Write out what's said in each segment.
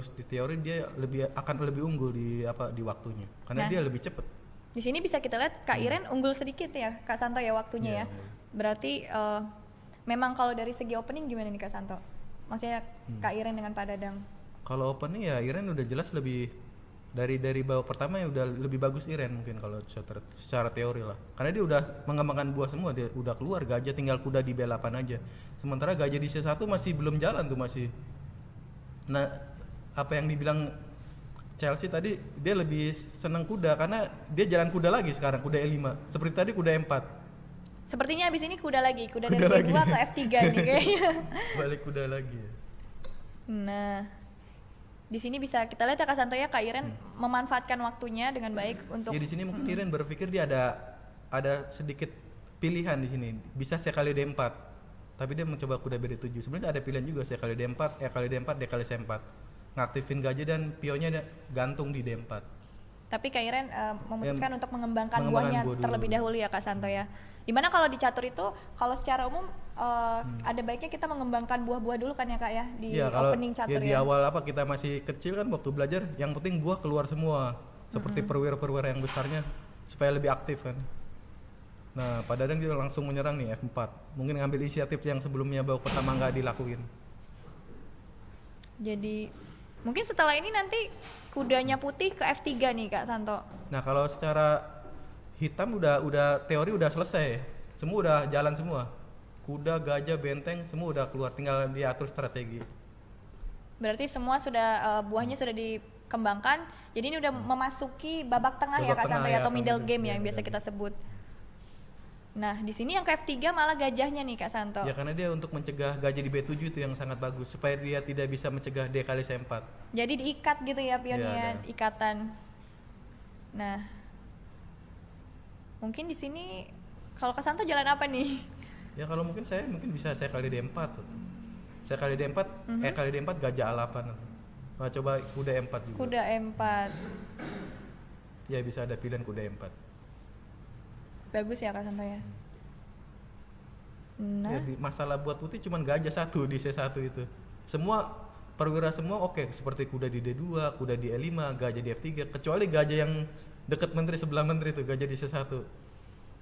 di teori dia akan lebih unggul di waktunya karena Nah, dia lebih cepat. di sini bisa kita lihat Kak Iren unggul sedikit ya Kak Santo ya waktunya Iya, ya. unggul. Berarti memang kalau dari segi opening gimana nih Kak Santo? Maksudnya Kak Iren dengan Pak Dadang. Kalau open ya Iren udah jelas lebih dari babak pertama ya udah lebih bagus Iren mungkin kalau secara teori lah. Karena dia udah mengembangkan buah semua, dia udah keluar gajah tinggal kuda di B8 aja. Sementara gajah di C1 masih belum jalan tuh masih. Nah, apa yang dibilang Chelsea tadi dia lebih senang kuda karena dia jalan kuda lagi sekarang, kuda E5. Seperti tadi kuda E4. Sepertinya abis ini kuda lagi, kuda Kuda dari B2 lagi. ke F3 nih kayaknya. Balik kuda lagi ya. Nah, di sini bisa kita lihat ya Kak Santo ya Kak Iren memanfaatkan waktunya dengan baik untuk Ya di sini mungkin Iren berpikir dia ada sedikit pilihan di sini. Bisa sekali D4. Tapi dia mencoba kuda BD7. Sebenarnya ada pilihan juga sekali D4, E kali D4, D kali C4. Ngaktifin gajah dan pionnya gantung di D4. tapi Kak Iren memutuskan untuk mengembangkan mengembangkan buahnya buah dulu. terlebih dahulu ya Kak Santo ya. Dimana kalau di catur itu kalau secara umum ada baiknya kita mengembangkan buah-buah dulu kan ya Kak ya di Iya, kalau opening catur ya di ya. awal apa kita masih kecil kan waktu belajar, yang penting buah keluar semua. Seperti perwira-perwira yang besarnya supaya lebih aktif kan. Nah, Pak Dadang dia langsung menyerang nih F4. Mungkin ngambil inisiatif yang sebelumnya babak pertama nggak dilakuin. Jadi mungkin setelah ini nanti kudanya putih ke F3 nih Kak Santo. Nah, kalau secara hitam udah teori udah selesai. Semua udah jalan semua. Kuda, gajah, benteng semua udah keluar, tinggal diatur strategi. Berarti semua sudah buahnya sudah dikembangkan. Jadi ini udah memasuki babak tengah ya Babak Kak tengah Santo ya, ya atau atau middle middle game ya game, yang biasa middle kita sebut. Nah, di sini yang ke F3 malah gajahnya nih Kak Santo. Ya karena dia untuk mencegah gajah di B7 itu yang sangat bagus supaya dia tidak bisa mencegah D kali C4. Jadi diikat gitu ya pionnya, Iya, ada. ikatan. Nah, mungkin di sini kalau Kak Santo jalan apa nih? Ya kalau mungkin bisa saya kali D4 tuh. Saya kali D4, E kali D4 gajah A8. Nah, coba kuda E4 juga. Kuda E4. Ya bisa ada pilihan kuda E4. Bagus ya Kak Santo ya. Nah, Ya, masalah buat putih cuman gajah satu di C1 itu. Semua perwira semua oke, seperti kuda di D2, kuda di E5, gajah di F3, kecuali gajah yang dekat menteri sebelah menteri itu, gajah di C1.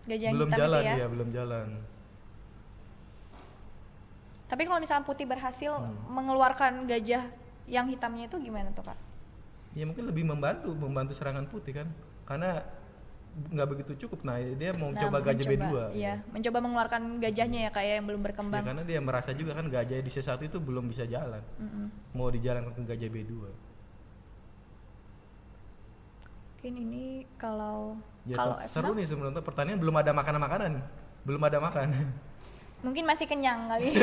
gajah yang Belum hitam jalan itu ya. dia, belum jalan. Tapi kalau misalnya putih berhasil mengeluarkan gajah yang hitamnya itu gimana tuh Kak? Ya mungkin lebih membantu serangan putih kan. Karena nggak begitu cukup. Nah, dia mau coba gajah B2. Iya, mencoba mengeluarkan gajahnya ya Kak ya yang belum Ya, berkembang. karena dia merasa juga kan gajah di C1 itu belum bisa jalan. Mau dijalankan ke gajah B2. Mungkin ini kalau Ya kalau seru F6 nih sebenarnya pertanian belum ada makanan-makanan. Belum ada makan. mungkin masih kenyang kali.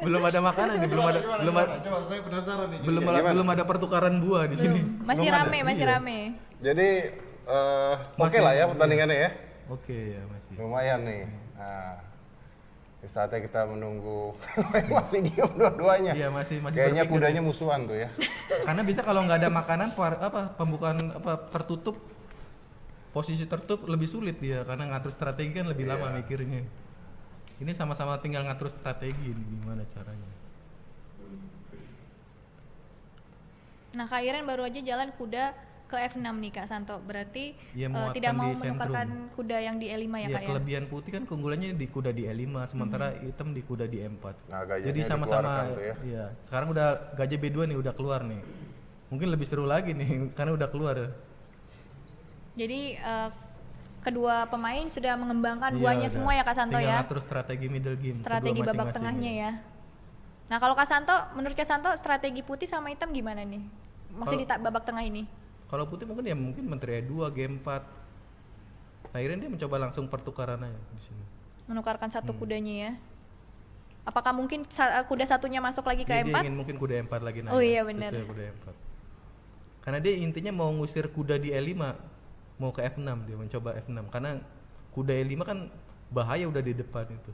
Belum ada makanan nih, Coba saya penasaran nih. belum ada pertukaran buah di sini. Masih Belum ada. rame, masih Iya. rame. Jadi oke lah ya pertandingannya ya. Oke ya masih. Lumayan nih. Nah, di saatnya kita menunggu masih diam dua-duanya. Iya, masih Kayaknya berpikir. kudanya musuhan tuh ya. Karena bisa kalau nggak ada makanan pembukaan tertutup, posisi tertutup lebih sulit dia karena ngatur strategi kan lebih lama mikirnya. Ini sama-sama tinggal ngatur strategi ini gimana caranya. Nah, Kak Iren baru aja jalan kuda ke F6 nih Kak Santo. Berarti Iya, muatkan tidak mau di menukarkan sentrum. kuda yang di E5 ya Ya, Kak ya? kelebihan putih kan keunggulannya di kuda di E5 sementara hitam di kuda di E4. Nah, gajahnya Jadi sama-sama dikeluarkan tuh ya. iya. Sekarang udah gajah B2 nih udah keluar nih. Mungkin lebih seru lagi nih karena udah keluar. Jadi kedua pemain sudah mengembangkan Iya, buahnya udah. semua ya Kak Santo Tinggal ya? ngatur strategi middle game. Strategi kedua babak masing-masing tengahnya ya. Nah, kalau Kak Santo, menurut Kak Santo strategi putih sama hitam gimana nih? Masih di babak tengah ini? Kalau putih mungkin menteri E2, game 4. Nah, akhirnya dia mencoba langsung pertukaran aja di sini. Menukarkan satu kudanya ya. Apakah mungkin kuda satunya masuk lagi ke Dia E4? ingin mungkin kuda E4 lagi naik. Oh iya, benar. Sesuai kuda E4. Karena dia intinya mau ngusir kuda di E5, mau ke F6 dia mencoba F6 karena kuda E5 kan bahaya udah di depan itu.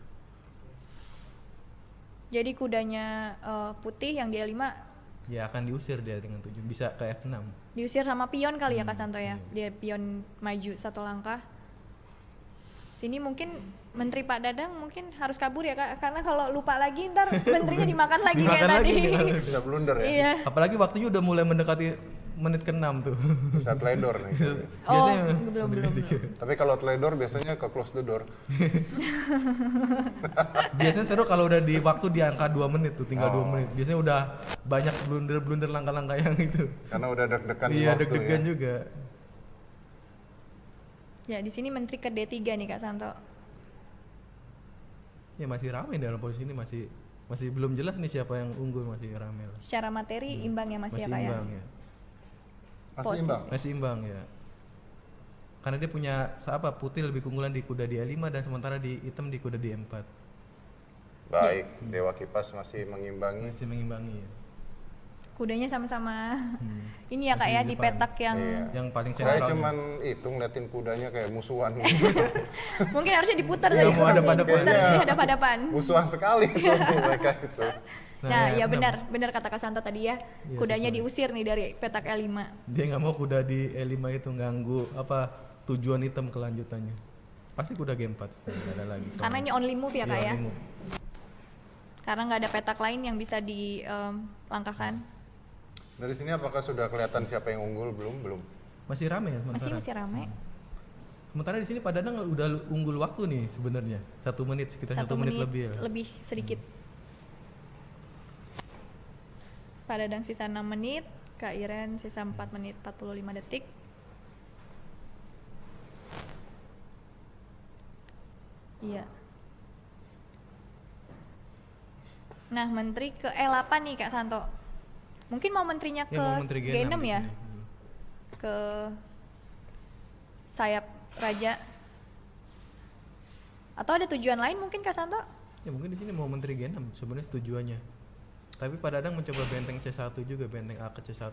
Jadi kudanya putih yang di E5 Ya akan diusir dia dengan 7 bisa ke F6. diusir sama pion kali ya Kak Santo ya? Dia pion maju satu langkah. Sini mungkin Menteri Pak Dadang mungkin harus kabur ya Kak, karena kalau lupa lagi ntar menterinya dimakan lagi kayak Dimakan tadi. lagi, Bisa blunder ya. Iya. Apalagi waktunya udah mulai mendekati menit ke-6 tuh. Bisa teledor nih. Oh, Biasanya belum. Tapi kalau teledor biasanya ke close the door. Biasanya seru kalau udah di waktu di angka 2 menit tuh, tinggal 2 Oh. menit. Biasanya udah banyak blunder langkah-langkah yang itu. Karena udah deg-degan Iya, waktu deg-degan ya. juga. Ya di sini Menteri ke D3 nih Kak Santo. Ya masih ramai dalam posisi ini, masih belum jelas nih siapa yang unggul, masih ramai lah. Secara materi imbang ya Mas Masih ya Kak ya. imbang ya. Masih Posisi. imbang. Masih imbang ya. Karena dia punya putih lebih keunggulan di kuda di E5 dan sementara di hitam di kuda di E4. Baik, Dewa Kipas masih mengimbangi. Masih mengimbangi ya. Kudanya sama-sama ini ya Kak Masih ya di di depan. petak yang Iya. Yang paling Saya sentral. cuman itu ngeliatin kudanya kayak musuhan. mungkin harusnya diputar Iya, tadi. mau hadap-hadapan. Diputar, Kayaknya jadi hadap-hadapan. Musuhan sekali tuh mereka itu. Nah, ya enam. benar kata Kak Santo tadi ya. Iya, Kudanya sesuai. diusir nih dari petak L5. Dia nggak mau kuda di E5 itu ganggu tujuan hitam kelanjutannya. Pasti kuda G4 nggak ada lagi. Karena ini only move ya Kak ya. Only move. Karena nggak ada petak lain yang bisa dilangkahkan. Dari sini apakah sudah kelihatan siapa yang unggul? Belum. Masih ramai ya sementara. Masih ramai. Sementara di sini Pak Dadang udah unggul waktu nih sebenarnya. 1 menit, sekitar 1 menit lebih ya. lebih sedikit. Pak Dadang sisa 6 menit, Kak Iren sisa 4 menit 45 detik. Iya. Nah, menteri ke E8 nih Kak Santo. Mungkin mau menterinya ke Ya, mau menteri G6 di ya? sini. Ke sayap raja. Atau ada tujuan lain mungkin Kak Santo? Ya mungkin di sini mau menteri G6 sebenarnya tujuannya. Tapi Pak Dadang mencoba benteng C1 juga, benteng A ke C1.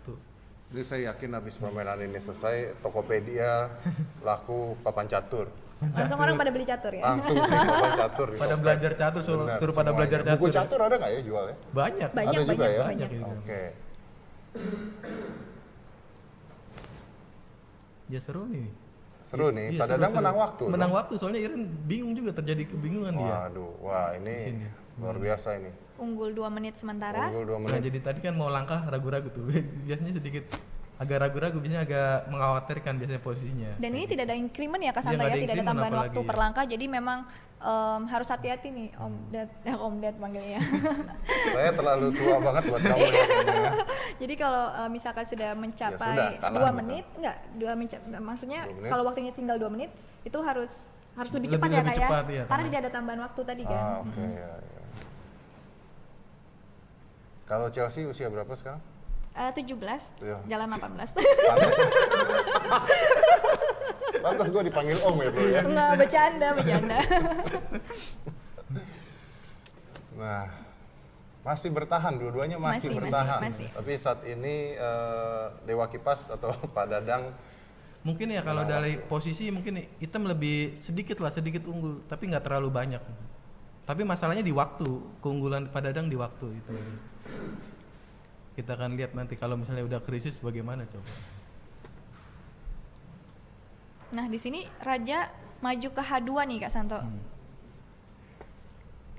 Jadi saya yakin habis permainan ini selesai, Tokopedia laku papan catur. Langsung orang pada beli catur ya? Langsung beli papan catur. di Pada toko. belajar catur, suruh Benar, pada semuanya. belajar catur. Buku catur ada nggak ya jualnya? Banyak. Banyak, Ada juga ya? banyak. Banyak. Oke. Ya seru nih. Seru nih, Iya, Pak seru, Dadang seru. menang waktu. Menang dong. waktu, soalnya Iren bingung juga, terjadi kebingungan dia. Waduh, wah Di ini sini. luar biasa ini. Unggul 2 menit sementara. Unggul 2 Nah, menit. jadi tadi kan mau langkah ragu-ragu tuh. Biasanya sedikit agak ragu-ragu, biasanya agak mengkhawatirkan biasanya posisinya. Dan ini tidak ada increment ya Kak Iya, Santo nggak ya, ada tidak ada increment tambahan apalagi waktu ya. per langkah, jadi memang harus hati-hati nih Om Ded panggilnya. Saya terlalu tua banget buat kamu ya. kayaknya. Jadi kalau misalkan sudah Ya mencapai sudah, kalah 2 gitu. menit, maksudnya 2 menit. kalau waktunya tinggal 2 menit, itu harus lebih cepat Lebih ya Kak ya, cepat, iya, karena kan. tidak ada tambahan waktu tadi kan. Ah, oke ya, ya. Kalau Chelsea usia berapa sekarang? 17, Iya. jalan 18. Pantas. Pantas gue dipanggil Om ya bro ya. Nggak, bercanda. Nah, masih bertahan, dua-duanya masih Masih, bertahan. masih. Tapi saat ini Dewa Kipas atau Pak Dadang Mungkin ya kalau dari posisi mungkin hitam lebih sedikit unggul, tapi nggak terlalu banyak. Tapi masalahnya di waktu, keunggulan Pak Dadang di waktu itu. Kita akan lihat nanti kalau misalnya udah krisis bagaimana coba. Nah di sini Raja maju ke H2 nih Kak Santo.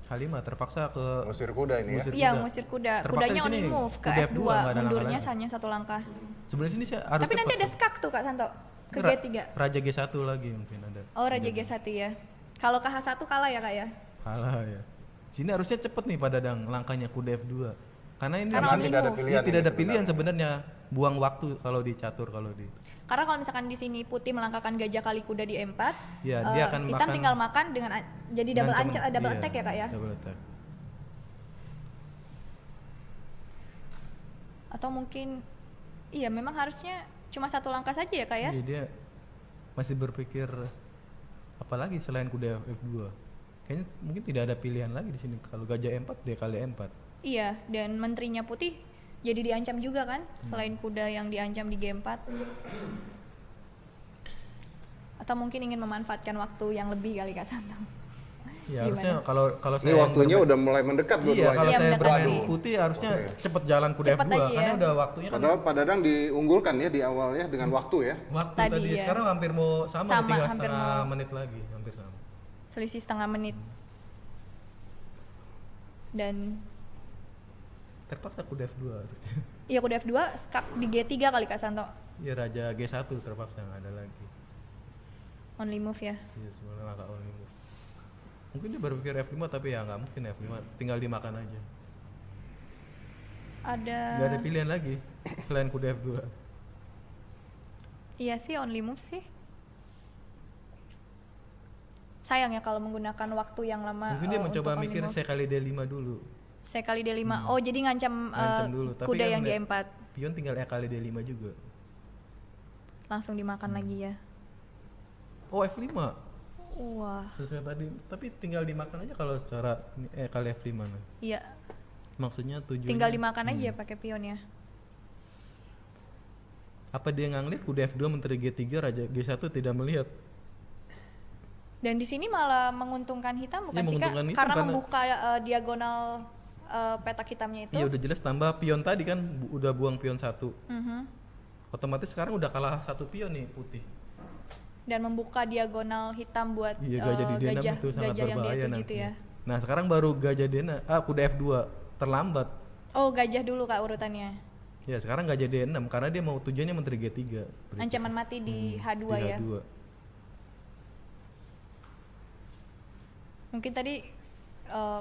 H5 terpaksa ke ngusir kuda ini ya. Ngusir Iya, kuda. ngusir kuda. Terpaksa Kudanya di only sini, move ke kuda F2, nggak ada langkah mundurnya lagi. hanya 1 langkah. Sebenarnya sini saya harus Tapi nanti cepat ada sih. skak tuh Kak Santo ke Ra- G3. Raja G1 lagi mungkin ada. Oh Raja G1 ya. Kalau ke H1 kalah ya Kak ya? Kalah ya. Sini harusnya cepet nih Pak Dadang langkahnya kuda F2. Karena ini Karena Kan only tidak ada move. pilihan. tidak ini ada pilihan sebenarnya. Buang waktu kalau di catur kalau di. Karena kalau misalkan di sini putih melangkahkan gajah kali kuda di E4, Ya, dia akan hitam makan- tinggal makan dengan jadi double Ngancam- double iya, attack ya Kak ya? Double attack. Atau mungkin iya memang harusnya cuma 1 langkah saja ya Kak ya? Iya, dia masih berpikir apalagi selain kuda F2. Kayaknya mungkin tidak ada pilihan lagi di sini. Kalau gajah E4 dia kali E4. Iya, dan menterinya putih jadi diancam juga kan, selain kuda yang diancam di G4. Atau mungkin ingin memanfaatkan waktu yang lebih kali Kak Santo. Ya Gimana? harusnya kalau Ini waktunya udah mulai mendekat Iya, dua-duanya. kalau Iya, saya mendekati. bermain putih harusnya Oke. cepet jalan kuda Cepet F2 aja karena ya. udah waktunya kan Padahal Pak Dadang diunggulkan ya di awal ya dengan waktu ya. waktu Tadi tadi, ya. sekarang hampir mau sama, Sama, tinggal hampir setengah mau. menit lagi, hampir sama. Selisih setengah menit. Dan Terpaksa kuda F2 harusnya. iya kuda F2 skak di G3 kali Kak Santo. Ya raja G1 terpaksa nggak ada lagi. Only move ya. Iya sebenarnya langkah only move. Mungkin dia berpikir F5 tapi ya nggak mungkin F5, tinggal dimakan aja. Nggak ada pilihan lagi selain kuda F2. Iya sih only move sih. Sayang ya kalau menggunakan waktu yang lama. Mungkin dia mencoba untuk only mikir move. saya kali D5 dulu. Saya kali D5. Oh, jadi ngancam, Ngancam dulu. Tapi kuda kan yang di udah- E4. Pion tinggal E kali D5 juga. Langsung dimakan lagi ya. Oh F5 Wah. sesuai tadi. Tapi tinggal dimakan aja kalau secara E kali F5 nah. Iya, Maksudnya tujuannya tinggal dimakan aja pakai pion ya. Apa dia nggak ngeliat kuda F2 menteri G3 raja G1 tidak melihat? Dan di sini malah menguntungkan hitam bukan Iya, sih Kak? menguntungkan hitam Karena karena- membuka diagonal petak hitamnya itu. Iya udah jelas tambah pion tadi kan udah buang pion 1. Mhm. Otomatis sekarang udah kalah 1 pion nih putih. Dan membuka diagonal hitam buat Iya gajah di D6 gajah, itu sangat gajah yang berbahaya D7 nanti. gitu ya. Nah sekarang baru gajah D6, kuda F2 terlambat. Oh, gajah dulu Kak urutannya. Ya sekarang gajah D6 karena dia mau tujuannya menteri G3. berikut. Ancaman mati di H2 Di ya. H2. Mungkin tadi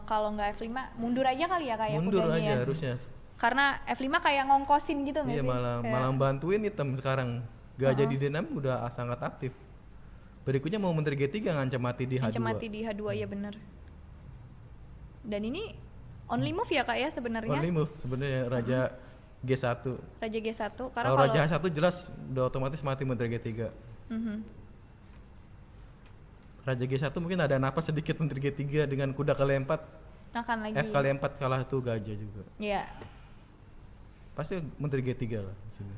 kalau nggak F5 mundur aja kali ya kayak Mundur kudanya aja ya. harusnya. Karena F5 kayak ngongkosin gitu nggak Iya sih? malah Kayak- malah bantuin hitam sekarang. Gajah di D6 udah sangat aktif. Berikutnya mau menteri G3 ngancam mati di H2. Ancam mati di H2 ya bener. Dan ini only move ya Kak ya sebenarnya. Only move sebenarnya raja G1. Raja G1 karena Kalau kalau raja H1 jelas udah otomatis mati menteri G3. Mhm. Raja G1 mungkin ada napas sedikit menteri G3 dengan kuda kali 4. akan lagi. F kali 4 kalah tuh gajah juga. Iya. Pasti menteri G3 lah di sini.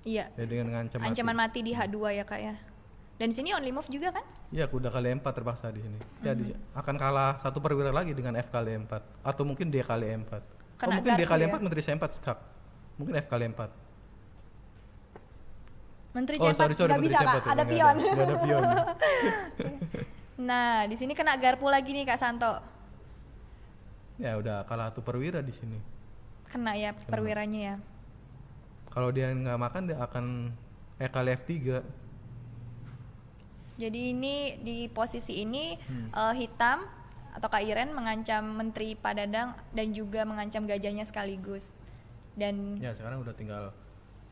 Iya. Ya, dengan ngancam Ancaman mati. mati di H2 ya Kak ya. Dan di sini only move juga kan? Ya kuda kali 4 terpaksa di sini. Ya akan kalah 1 perwira lagi dengan F kali 4 atau mungkin D kali 4. Kena Mungkin D garpu kali ya? 4 menteri C4 skak. Mungkin F kali 4. Menteri Oh, C4 sorry, nggak menteri bisa C4 Kak, ya, ada nggak pion. nggak ada pion. Nah, di sini kena garpu lagi nih Kak Santo. Ya udah kalah 1 perwira di sini. Kena ya perwiranya ya. Kalau dia nggak makan dia akan E kali F3. Jadi ini di posisi ini hitam atau Kak Iren mengancam Menteri Padadang dan juga mengancam gajahnya sekaligus. Dan Ya sekarang udah tinggal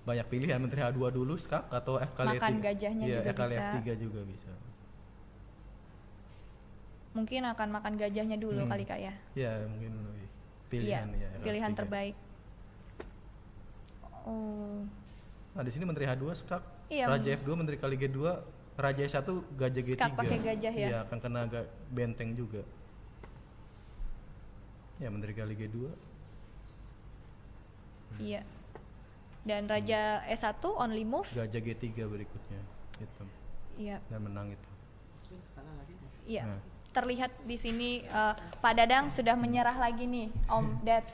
banyak pilihan menteri H2 dulu skak atau F kali Makan F3. gajahnya Iya, juga E kali bisa. F3 juga bisa. mungkin akan makan gajahnya dulu kali Kak ya. Ya mungkin lebih Iya, pilihan ya. E kali pilihan F3. terbaik. Oh. Nah di sini menteri H2 skak, Iya. raja F2 menteri kali G2, raja S1 gajah G3. Skak pakai gajah ya? Iya akan kena benteng juga. Ya menteri kali G2. Iya. Dan Raja S1 only move. Gajah G3 berikutnya gitu. Iya. Dan menang itu. Iya. Nah. Terlihat di sini Pak Dadang sudah menyerah lagi nih, Om Dad.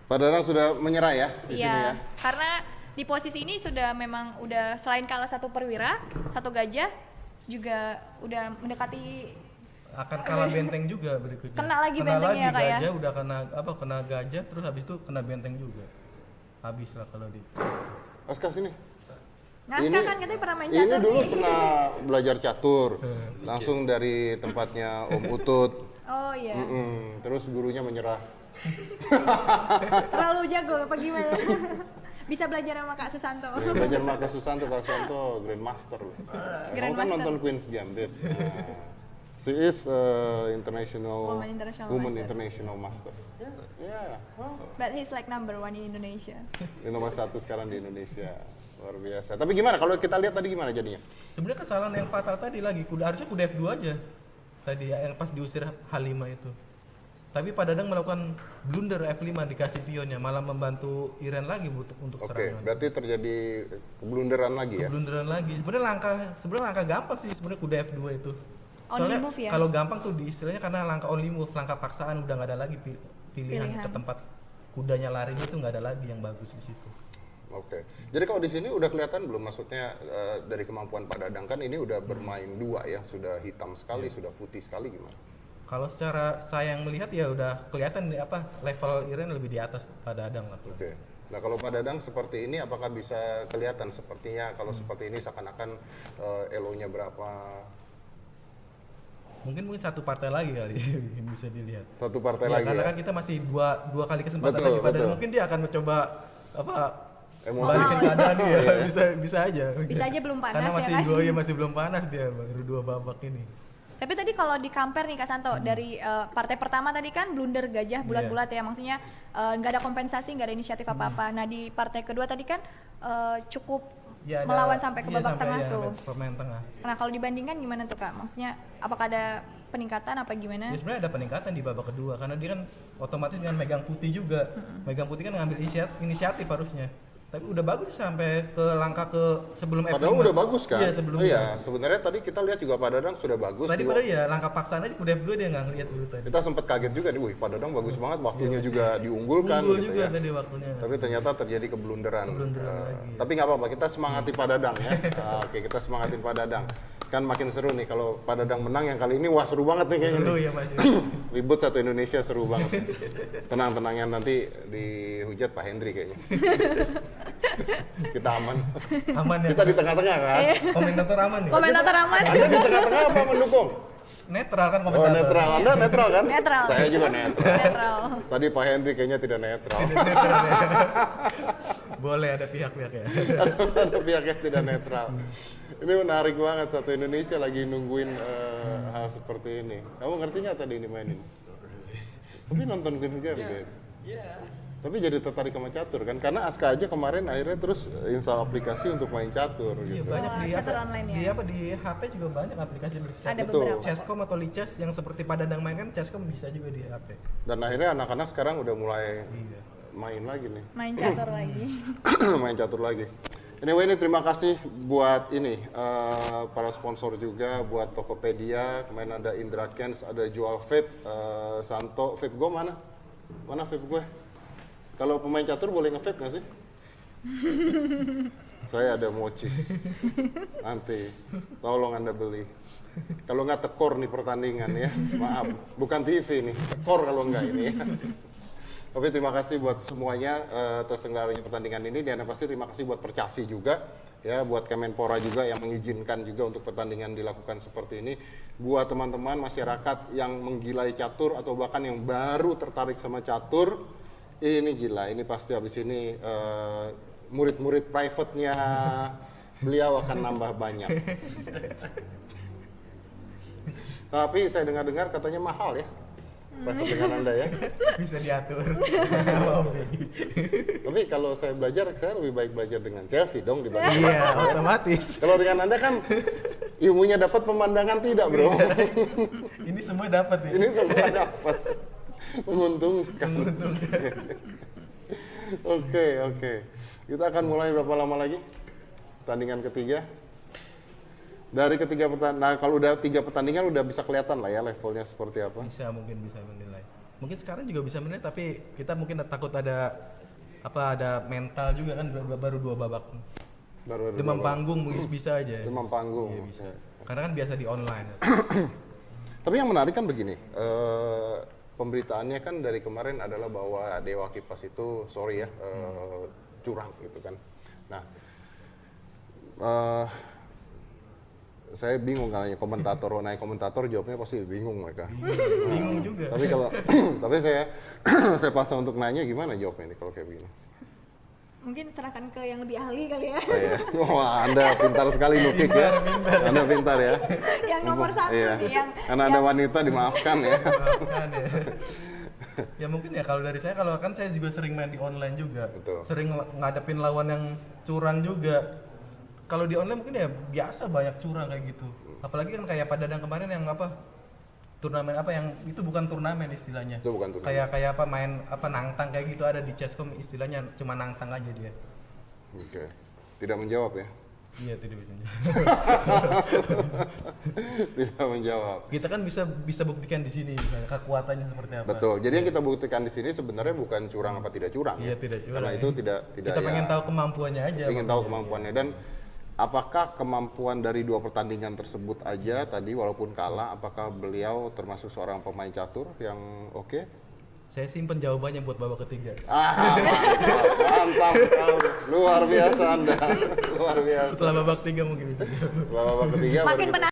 Pak Dadang sudah menyerah ya di sini Iya. ya. Karena di posisi ini sudah memang udah selain kalah 1 perwira, 1 gajah juga udah mendekati Akan kalah benteng juga berikutnya. Kena lagi bentengnya, lagi Kak, ya? gajah, udah kena gajah terus habis itu kena benteng juga. Habis lah kalau di Oscar sini. Naskah kan katanya pernah main Ini catur dulu nih. pernah belajar catur, langsung dari tempatnya Om Utut. Oh iya. Terus gurunya menyerah. Terlalu jago apa gimana? Bisa belajar sama Kak Susanto. Ya, belajar sama Kak Susanto Grandmaster loh. Kamu kan Grandmaster. nonton Queen's Gambit. Nah, she is international Woman international master. international master. Ya, But he's like number 1 in Indonesia. ini nomor 1 sekarang di Indonesia. Luar biasa. Tapi gimana kalau kita lihat tadi gimana jadinya? sebenarnya kesalahan yang fatal tadi lagi harusnya kuda F2 aja. Tadi ya yang pas diusir H5 itu. Tapi Pak Dadang melakukan blunder F5 dikasih pionnya malah membantu Iren lagi untuk Oke, serangan. berarti terjadi keblunderan lagi ya? Keblunderan lagi. Sebenarnya langkah gampang sih sebenarnya kuda F2 itu. Only move ya? Kalau gampang tuh istilahnya karena langkah only move, langkah paksaan udah nggak ada lagi pilihan Pilihan. ke tempat kudanya larinya tuh nggak ada lagi yang bagus di situ. Oke. Jadi kalau di sini udah kelihatan belum, maksudnya dari kemampuan Pak Dadang kan ini udah bermain dua ya, sudah hitam sekali, sudah putih sekali gimana? Kalau secara saya yang melihat ya udah kelihatan level Iren lebih di atas pada Dadang lah. Oke. Nah kalau Pak Dadang seperti ini, apakah bisa kelihatan sepertinya kalau seperti ini seakan-akan elo-nya berapa? Mungkin satu partai lagi kali yang bisa dilihat. Satu partai Ya, lagi karena ya? kan kita masih dua kali kesempatan Betul, lagi pada betul. mungkin dia akan mencoba Emosi. balikin keadaan dia. Iya. bisa aja. Bisa aja belum panas Karena ya masih kan? masih belum panas dia baru 2 babak ini. Tapi tadi kalau di compare nih Kak Santo, dari partai pertama tadi kan blunder gajah bulat-bulat ya, maksudnya nggak ada kompensasi, nggak ada inisiatif apa-apa. Nah di partai kedua tadi kan cukup Ya, melawan sampai ke babak tengah tuh. Sampai pemain tengah. Nah kalau dibandingkan gimana tuh Kak? Maksudnya apakah ada peningkatan apa gimana? Ya sebenarnya ada peningkatan di babak kedua karena dia kan otomatis dengan megang putih juga. Megang putih kan ngambil inisiatif harusnya. Tapi udah bagus sampai ke langkah ke sebelum Padahal F5. udah bagus kan? Iya, sebelum Iya, sebenarnya tadi kita lihat juga Pak Dadang sudah bagus. Tadi padahal ya langkah paksaan aja udah F2 dia nggak ngeliat dulu tadi. Kita sempat kaget juga nih, wih Pak Dadang bagus banget, waktunya juga diunggulkan Unggul gitu juga ya. tadi waktunya. Tapi ternyata terjadi keblunderan. Lagi. Tapi nggak apa-apa, kita semangati Pak Dadang ya. Oke, kita semangatin Pak Dadang. Kan makin seru nih kalau Pak Dadang menang yang kali ini, wah seru banget nih kayaknya. Dulu nih. ya Mas. Ribut satu Indonesia, seru banget. Tenang-tenangnya nanti dihujat Pak Hendri kayaknya. Kita aman. Aman ya. Kita di tengah-tengah kan. Komentator aman nih. Komentator aman? Anda di tengah-tengah apa mendukung? Netral kan Oh komentator. netral, Anda netral kan? Netral. Saya juga netral. Netral. Tadi Pak Hendri kayaknya tidak netral. Boleh ada pihak-pihak ya. Ada pihak yang tidak netral. Ini menarik banget, satu Indonesia lagi nungguin hal seperti ini. Kamu ngerti nggak tadi ini mainin? Tapi nonton Queen's Game deh. Tapi jadi tertarik sama catur kan? Karena Aska aja kemarin akhirnya terus install aplikasi untuk main catur Iya gitu. banyak Wah, di catur online ya? di HP juga banyak aplikasi bercatur. Ada Betul. beberapa. Chesscom atau Lichess yang seperti Pak Dadang main kan Chesscom bisa juga di HP. Dan akhirnya anak-anak sekarang udah mulai Iya. main lagi nih. Main catur lagi. Main catur lagi. Anyway, ini terima kasih buat ini para sponsor juga, buat Tokopedia. Kemarin ada Indra Kens, ada Jual Vape, Santo. Vape gue mana? Mana vape gue? Kalau pemain catur boleh nge-vape nggak sih? Saya ada mochi. Nanti tolong Anda beli. Kalau nggak tekor nih pertandingan ya, maaf. Bukan TV nih, tekor kalau nggak ini ya. Tapi terima kasih buat semuanya terselenggaranya pertandingan ini, dan yang pasti terima kasih buat Percasi juga ya, buat Kemenpora juga yang mengizinkan juga untuk pertandingan dilakukan seperti ini. Buat teman-teman masyarakat yang menggilai catur atau bahkan yang baru tertarik sama catur, ini gila, ini pasti habis ini murid-murid private-nya beliau akan nambah banyak. Tapi saya dengar-dengar katanya mahal ya. Private dengan Anda ya. Bisa diatur. Tapi kalau saya belajar, saya lebih baik belajar dengan Chelsea dong dibanding. Iya, otomatis. Kalau dengan Anda kan ilmunya dapat, pemandangan tidak, bro. Ini semua dapat ya. Ini semua dapat. Menguntungkan. Oke. Kita akan mulai berapa lama lagi? Pertandingan ketiga. Dari ketiga pertandingan, nah kalau udah 3 pertandingan udah bisa kelihatan lah ya levelnya seperti apa. Bisa menilai. Mungkin sekarang juga bisa menilai, tapi kita mungkin takut ada mental juga kan, baru 2 babak. Baru Demam panggung mungkin bisa aja. Demam panggung. Iya, bisa. Karena kan biasa di online. Tapi yang menarik kan begini, pemberitaannya kan dari kemarin adalah bahwa Dewa Kipas itu, curang gitu kan. Nah, saya bingung kalau nanya komentator jawabnya pasti bingung mereka. Bingung juga. Tapi kalau tapi saya paksa untuk nanya, gimana jawabnya ini kalau kayak begini? Mungkin serahkan ke yang lebih ahli kali ya. Wah, Anda pintar sekali nukik ya. Anda pintar ya. Yang nomor 1 Iya. nih, yang Karena Anda wanita, dimaafkan ya. Maafkan ya. Ya mungkin ya kalau dari saya, kalau kan saya juga sering main di online juga. Betul. Sering ngadepin lawan yang curang juga. Kalau di online mungkin ya biasa banyak curang kayak gitu. Apalagi kan kayak Pak Dadang kemarin yang turnamen yang itu bukan turnamen istilahnya. Itu bukan turnamen. Kayak main nangtang kayak gitu, ada di Chesscom istilahnya cuma nangtang aja dia. Oke. Tidak menjawab ya. Iya, tidak bisa. Tidak menjawab. Kita kan bisa buktikan di sini misalnya kekuatannya seperti apa. Betul. Jadi yang kita buktikan di sini sebenarnya bukan curang apa tidak curang. Iya, ya. tidak curang. Karena itu tidak Kita pengen tahu kemampuannya aja. ingin tahu makanya. kemampuannya dan apakah kemampuan dari 2 pertandingan tersebut aja tadi walaupun kalah, apakah beliau termasuk seorang pemain catur yang oke? Saya simpen jawabannya buat babak ketiga. Mantap sekali. Luar biasa Anda. Luar biasa. Setelah babak 3 mungkin bisa. Setelah babak ketiga baru Makin kita-